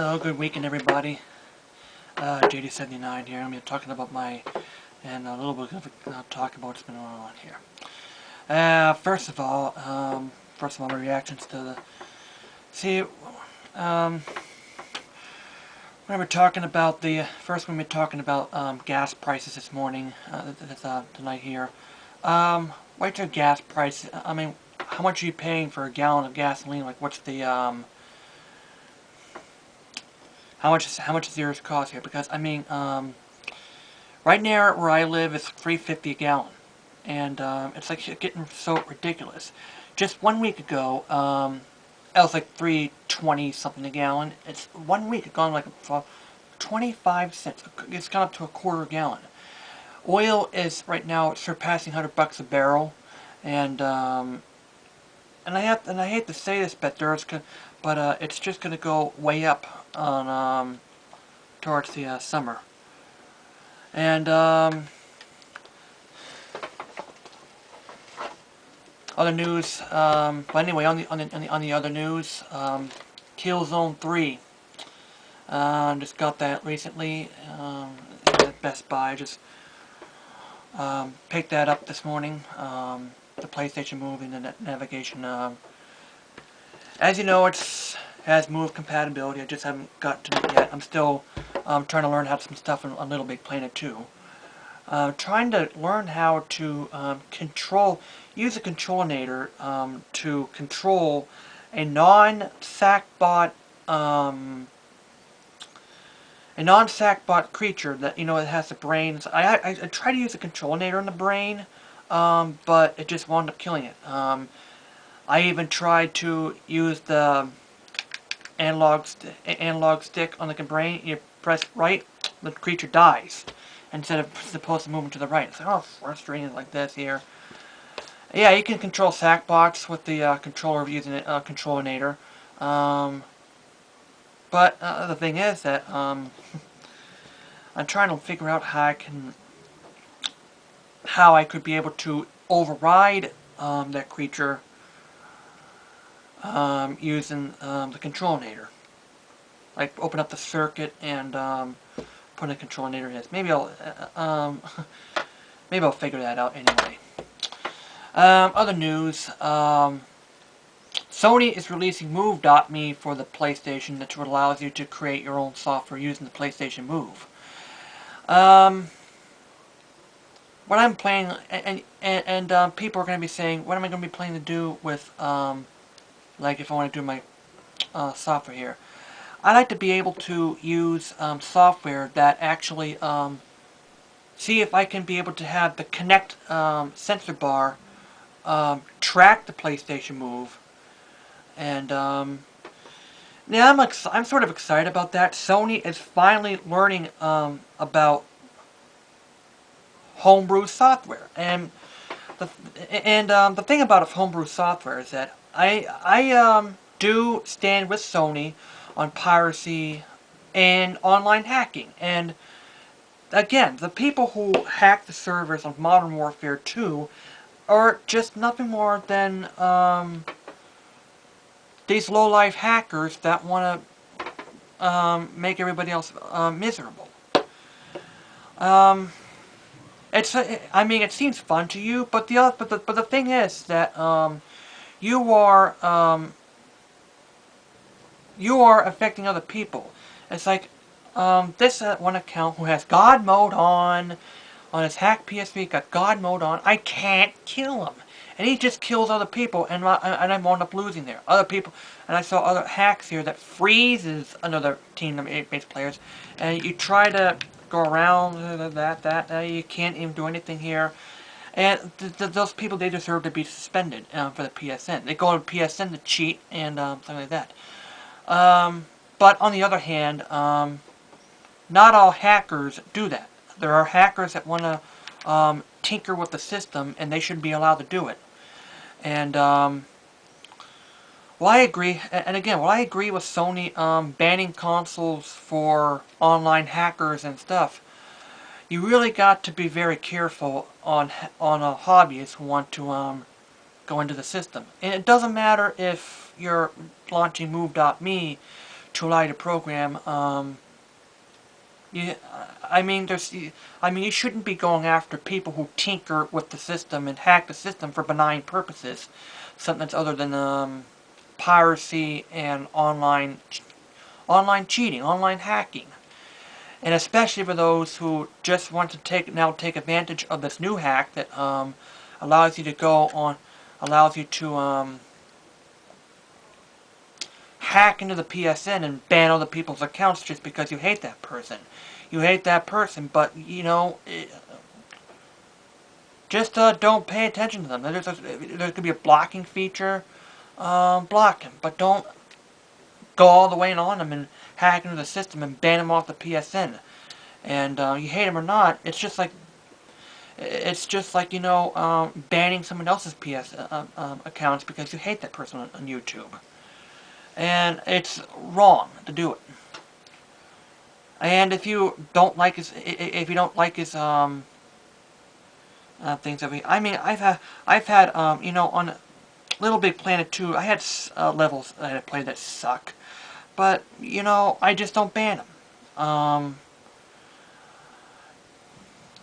Hello, good weekend everybody. JD79 here. I'm talking about and a little bit of talk about what's been going on here. First of all, my reactions to the... See, we're talking about first we're going to be talking about gas prices this morning, tonight here. What's your gas price? I mean, how much are you paying for a gallon of gasoline? Like, what's the, how much does yours cost here? Because, I mean, right now where I live it's $3.50 a gallon. And it's like getting so ridiculous. Just 1 week ago, it was like $3.20 something a gallon. It's 1 week, it's gone like 25 cents. It's gone up to a quarter gallon. Oil is right now surpassing $100 a barrel, and I hate to say this, but it's just gonna go way up on towards the summer. And other news. But anyway, on the other news, Killzone 3. Just got that recently at Best Buy. Just picked that up this morning. The PlayStation Move and the navigation. As you know, it has Move compatibility. I just haven't got to it yet. I'm still trying to learn how some stuff on Little Big Planet 2. Trying to learn how to use a controlinator to control a non-Sackbot creature that, it has the brains. I tried to use a controlinator in the brain, but it just wound up killing it. I even tried to use the analog stick on the brain. You press right, the creature dies, instead of supposed to move them to the right. It's like, oh, frustrating like this here. Yeah, you can control Sackbots with the controller of using a controlinator. But the thing is that I'm trying to figure out how I could be able to override that creature using the controlinator. Like open up the circuit and put a controlinator in it. Maybe I'll figure that out anyway. Other news. Sony is releasing Move.me for the PlayStation, that allows you to create your own software using the PlayStation Move. What I'm playing, and people are going to be saying, what am I going to be playing to do with, like if I want to do my software here. I like to be able to use software that actually, see if I can be able to have the Kinect sensor bar track the PlayStation Move. And yeah, I'm sort of excited about that. Sony is finally learning about homebrew software, and the thing about homebrew software is that I do stand with Sony on piracy and online hacking. And again, the people who hack the servers of Modern Warfare 2 are just nothing more than these low-life hackers that want to make everybody else miserable. I mean, it seems fun to you, but the thing is that you are affecting other people. It's like this one account who has God mode on his hack PS3, got God mode on. I can't kill him, and he just kills other people, and I wound up losing there. Other people, and I saw other hacks here that freezes another team of 8-base players, and you try to go around you can't even do anything here. And those people, they deserve to be suspended for the PSN. They go to PSN to cheat and something like that. But on the other hand, not all hackers do that. There are hackers that want to tinker with the system, and they should be allowed to do it. And well, I agree. And again, well, I agree with Sony banning consoles for online hackers and stuff. You really got to be very careful on hobbyists who want to go into the system. And it doesn't matter if you're launching Move.me to allow you to program. You, I mean, you shouldn't be going after people who tinker with the system and hack the system for benign purposes, something that's other than piracy and online cheating, online hacking, and especially for those who just want to take advantage of this new hack that allows you to hack into the PSN and ban other people's accounts just because you hate that person. You hate that person, but you know, just don't pay attention to them. There's gonna be a blocking feature. Block them, but don't go all the way in on them and hack into the system and ban them off the PSN. And you hate them or not, it's just like banning someone else's PS accounts because you hate that person on YouTube. And it's wrong to do it. And if you don't like his things that I've had on Little Big Planet 2, I had levels that I played that suck, but I just don't ban them.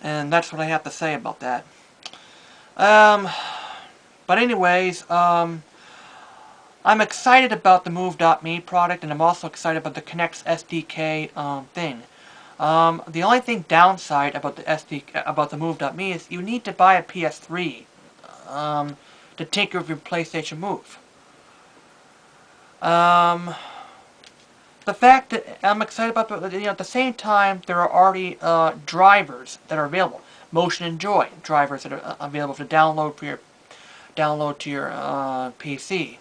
And that's what I have to say about that. But anyways, I'm excited about the Move.me product, and I'm also excited about the K'NEX SDK thing. The only thing downside about the Move.me is you need to buy a PS3 to tinker with your PlayStation Move. The fact that I'm excited about, at the same time, there are already drivers that are available. Motion and Joy drivers that are available to download to your PC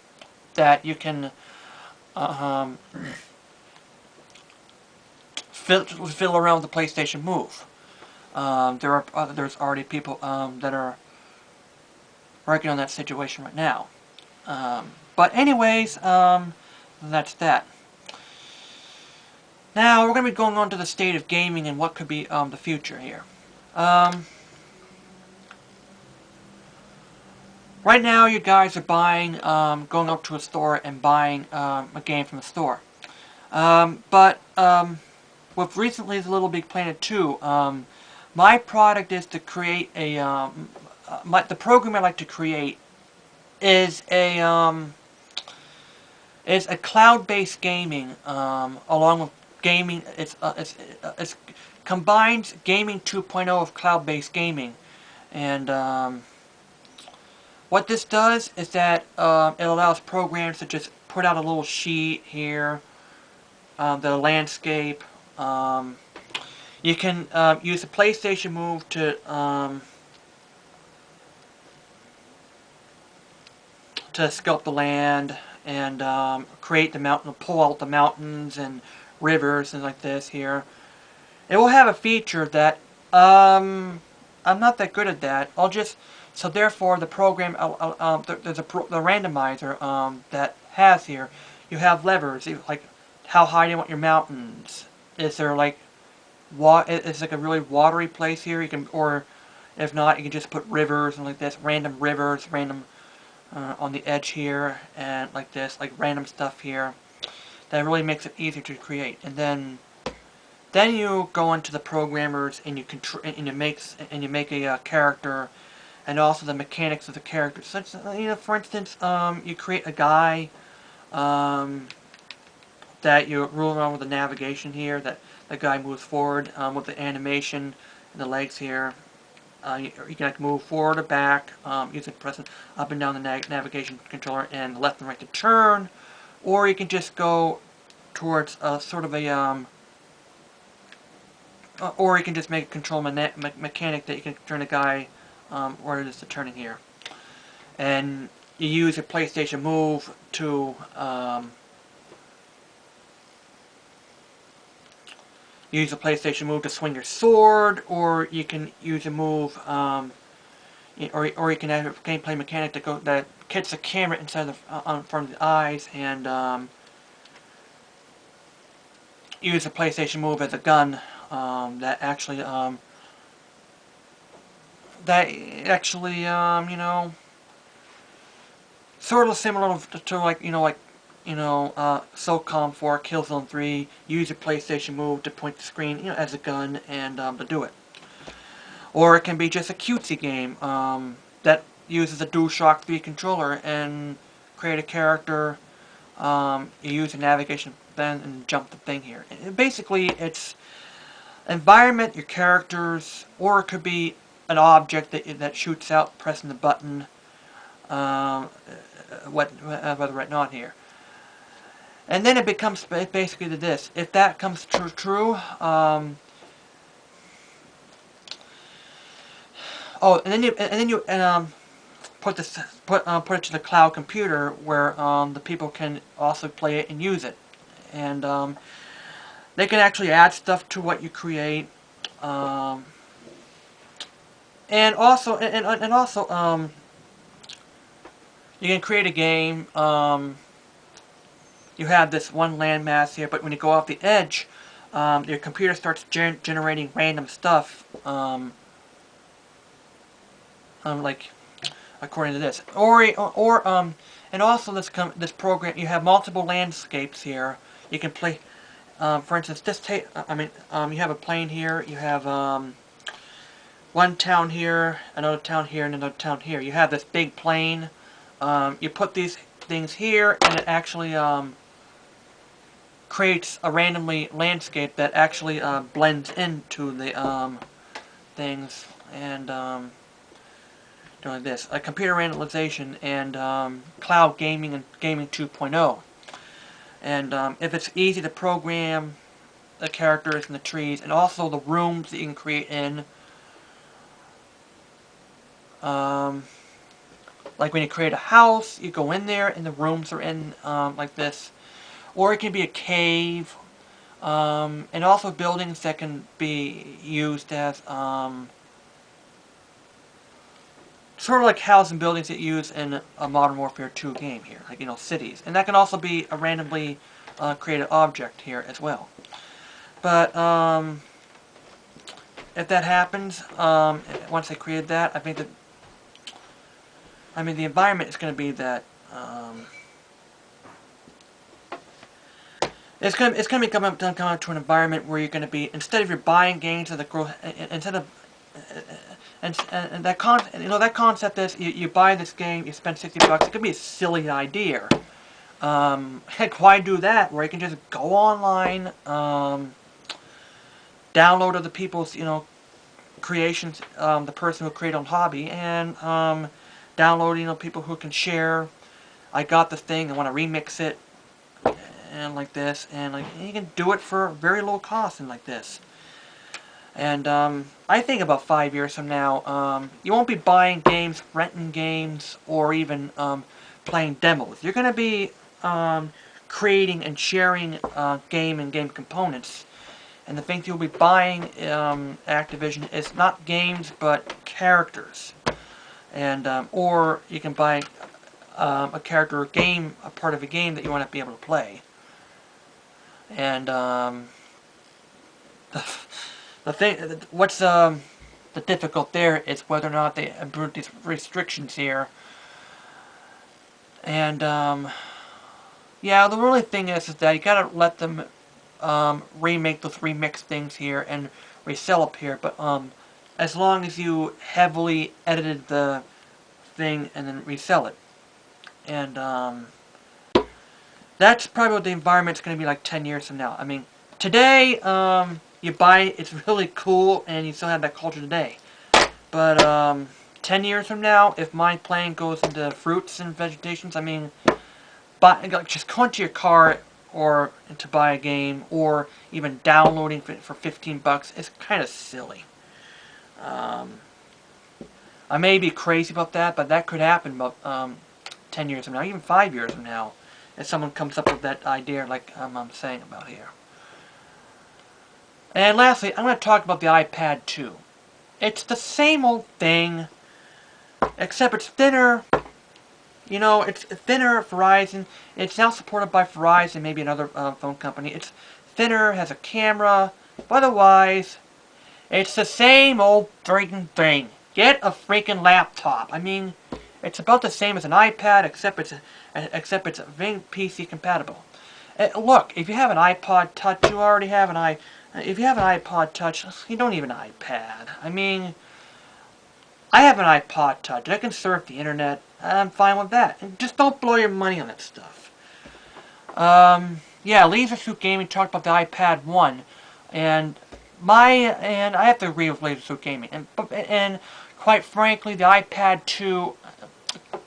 that you can fiddle around with the PlayStation Move. There's already people that are working on that situation right now. But anyways, that's that. Now we're going to be going on to the state of gaming and what could be the future here. Right now, you guys are buying, going up to a store and buying a game from the store. But with recently the Little Big Planet 2, my product is to create a the program I like to create is a cloud-based gaming along with gaming. It's combines gaming 2.0 of cloud-based gaming, and what this does is that it allows programs to just put out a little sheet here, the landscape. You can use the PlayStation Move to sculpt the land and create the mountain, pull out the mountains and rivers and like this here. It will have a feature that I'm not that good at that. So therefore the program there's the randomizer that has here. You have levers like how high do you want your mountains. Is there like it's like a really watery place here. You can, or if not, you can just put rivers and like this, random rivers, random on the edge here, and like this, like random stuff here. That really makes it easier to create. And then you go into the programmers and you make a character, and also the mechanics of the character. So for instance, you create a guy that you rule around with the navigation here. That the guy moves forward with the animation and the legs here. You can move forward or back using pressing up and down the navigation controller and left and right to turn, or you can just go towards sort of a or you can just make a control mechanic that you can turn a guy where it is to turning here, and you use your PlayStation Move to use the PlayStation Move to swing your sword, or you can use a move, or you can have a gameplay mechanic that gets the camera inside the front of the eyes, and use the PlayStation Move as a gun that actually sort of similar to like SOCOM 4, Killzone 3, use your PlayStation Move to point the screen, as a gun and to do it. Or it can be just a cutesy game that uses a DualShock 3 controller and create a character. You use a navigation pen and jump the thing here. And basically, it's environment, your characters, or it could be an object that shoots out pressing the button. Whether right not here. And then it becomes basically this. If that comes true, oh, and then you put it to the cloud computer where the people can also play it and use it, and they can actually add stuff to what you create, and also you can create a game. You have this one landmass here, but when you go off the edge, your computer starts generating random stuff, like according to this, and also this program. You have multiple landscapes here. You can play, for instance, you have a plane here. You have one town here, another town here, and another town here. You have this big plane. You put these things here, and it actually creates a randomly landscape that actually blends into the things, and doing this, a computer randomization and cloud gaming and gaming 2.0. And if it's easy to program the characters and the trees, and also the rooms that you can create in, like when you create a house, you go in there and the rooms are in like this. Or it can be a cave, and also buildings that can be used as sort of like housing buildings that you use in a Modern Warfare 2 game here, like cities. And that can also be a randomly created object here as well. But if that happens, once they created that, I think that the environment is going to be that. It's gonna be coming up to an environment where you're gonna be, instead of you're buying games that grow, instead of and that concept is you buy this game, you spend $60. It could be a silly idea. Heck, why do that? Where you can just go online, download other people's creations, the person who created on hobby, and download people who can share. I got this thing, I want to remix it. And like this, and you can do it for very low cost and like this. And I think about 5 years from now, you won't be buying games, renting games, or even playing demos. You're going to be creating and sharing game and game components. And the things you'll be buying, Activision, is not games but characters. And or you can buy a character or game, a part of a game that you want to be able to play. And what's the difficult there is whether or not they improved these restrictions here. And yeah, the really thing is that you gotta let them remake those remix things here and resell up here. But as long as you heavily edited the thing and then resell it, and that's probably what the environment's going to be like 10 years from now. I mean, today, you buy it, it's really cool, and you still have that culture today. But 10 years from now, if my plan goes into fruits and vegetations, I mean, just go into your car or to buy a game, or even downloading for $15, it's kind of silly. I may be crazy about that, but that could happen about 10 years from now, even 5 years from now. If someone comes up with that idea like I'm saying about here. And lastly, I'm going to talk about the iPad 2. It's the same old thing, except it's thinner. It's thinner, Verizon. It's now supported by Verizon, maybe another phone company. It's thinner, has a camera, but otherwise, it's the same old freaking thing. Get a freaking laptop. I mean, It's about the same as an iPad, except it's very PC compatible. Look, if you have an iPod Touch, you already have an If you have an iPod Touch, you don't need an iPad. I mean, I have an iPod Touch. I can surf the internet. I'm fine with that. And just don't blow your money on that stuff. Yeah, Leisure Suit Gaming talked about the iPad 1, and I have to agree with Leisure Suit Gaming. And quite frankly, the iPad 2.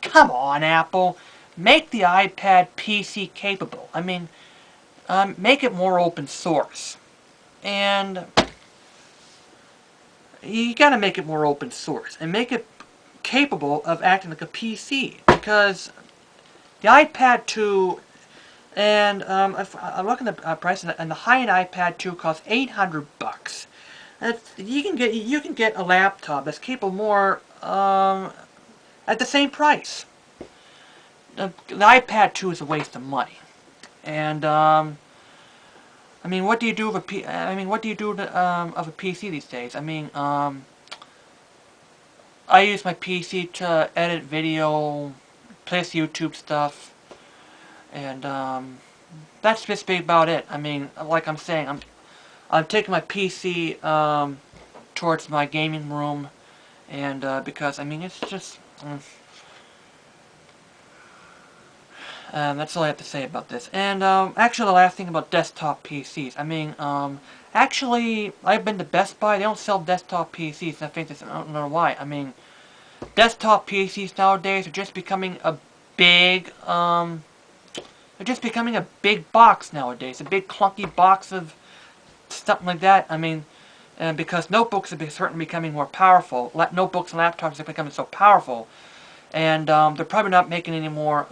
Come on, Apple. Make the iPad PC capable. I mean, make it more open source. And you gotta make it more open source. And make it capable of acting like a PC. Because the iPad 2, and if I'm looking at the price, and the high-end iPad 2 costs $800. You can get a laptop that's capable more at the same price. The iPad 2 is a waste of money. And I mean, what do you do of what do you do of a PC these days? I mean, I use my PC to edit video, play YouTube stuff, and that's basically about it. I mean, like I'm saying, I'm taking my PC towards my gaming room, and because I mean, it's just. That's all I have to say about this. And actually, the last thing about desktop PCs. I mean, actually, I've been to Best Buy. They don't sell desktop PCs. And I think this. I don't know why. I mean, desktop PCs nowadays are just becoming a big. They're just becoming a big box nowadays. A big clunky box of something like that. I mean, because notebooks are certainly becoming more powerful. Notebooks and laptops are becoming so powerful, and they're probably not making any more.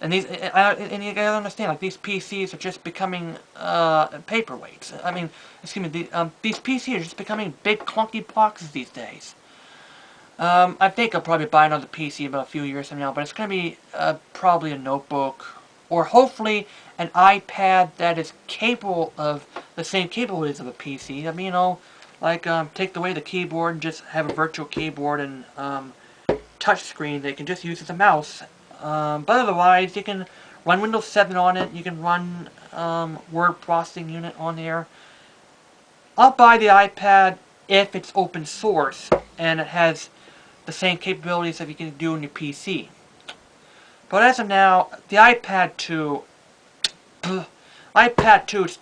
And and you gotta understand, like, these PCs are just becoming paperweights. I mean, excuse me, these PCs are just becoming big clunky boxes these days. I think I'll probably buy another PC about a few years from now, but it's gonna be probably a notebook, or hopefully an iPad that is capable of the same capabilities of a PC. I mean, you know, like take away the keyboard and just have a virtual keyboard and touch screen that you can just use as a mouse. But otherwise, you can run Windows 7 on it. You can run word processing unit on there. I'll buy the iPad if it's open source and it has the same capabilities that you can do on your PC. But as of now, the iPad 2, iPad 2 is,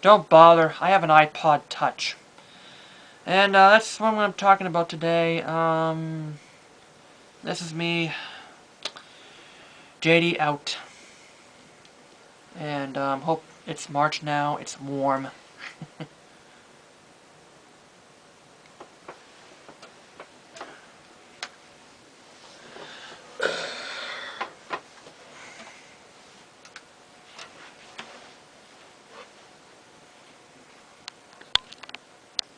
don't bother. I have an iPod Touch. And that's what I'm talking about today. This is me, JD out. And hope it's March now. It's warm.